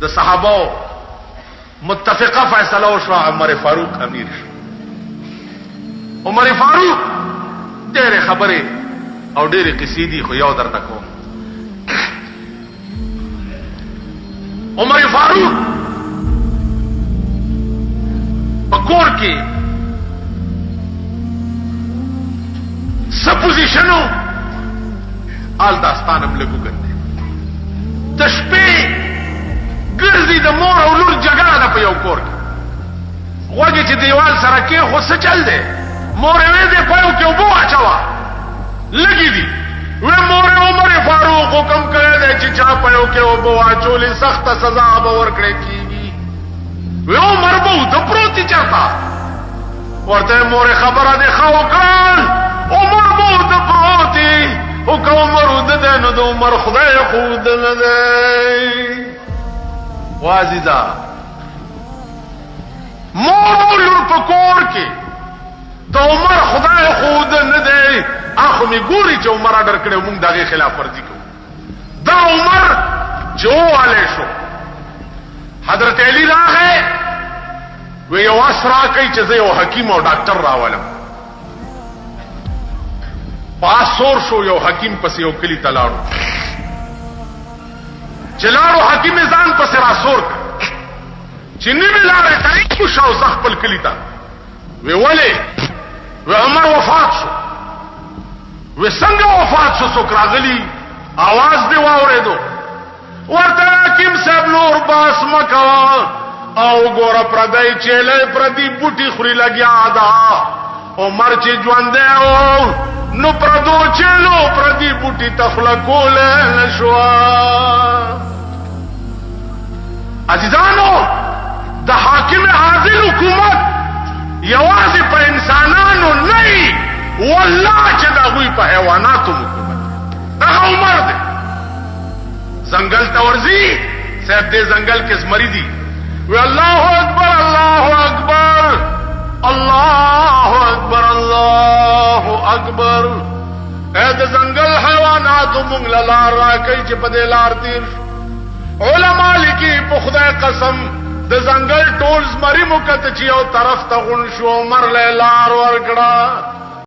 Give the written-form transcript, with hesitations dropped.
د صحابه متفقه فیصله وشو عمر فاروق امیر شو. عمر فاروق ډېر خبره او ډېر قصې دي خو یو درته کوم. عمر فاروق پکور کې سپوزیشنو آل داستانم لګو کنده د شپې ګرځي د مور او لور جګړه ده په یو کور کې. وګړي چې دیوال سره کې خو څه چل دی مور یې دې په یو کې وبو اچوا لګي دي و مور عمر فاروق حکم کړی دی چې چا په یو کې وبو اچولې سخت سزا به ورکړي کیږي. و عمر بو ته پروتي چاته ورته مور خبره ده خو کړل عمر بو ته پروتي او کوم عمر ده نو د عمر خدای خود نه ده وازیدا مور لور پکور کې د عمر خدای خود نه دی. اخو می ګوري چې عمر اډر کړو موږ دغه خلاف ورزي کوو. دا عمر جو علي شو حضرت علی راغی و یو اسرا کوي چې زه یو حکیم او ډاکټر راولم. پاسور شو یو حکیم پس یو کلی تلاړو چلاړو حکیم ځان پس راسور چې نیمه لارې تاریخ شو خپل کلی ته وی ولې و عمر وفات شو. و څنګه وفات شو څوک راغلی आवाज دی واورېدو ورته حکیم صاحب نور باس مکوا او ګور پردای چيله پردي بوټي خوري لګیا دا عمر چې ژوند او نو پردو چلو پردي بوټي تخلقول نشوا. عزیزانو د حاکم عادل حکومت یوازې په انسانانو نه والله چې دا وی په حیواناتو حکومت دا عمر دی. زنګل تورزی صاحب دې زنګل کې زمری دي وی الله اکبر الله اکبر الله اکبر الله اکبر. اې د زنګل حیواناتو مونږ لار راکې چې په دې لار تیر. علما لیکي په خدای قسم د زنګل ټول زمری مو کته چې یو طرف ته غون شو عمر له لار ورکړه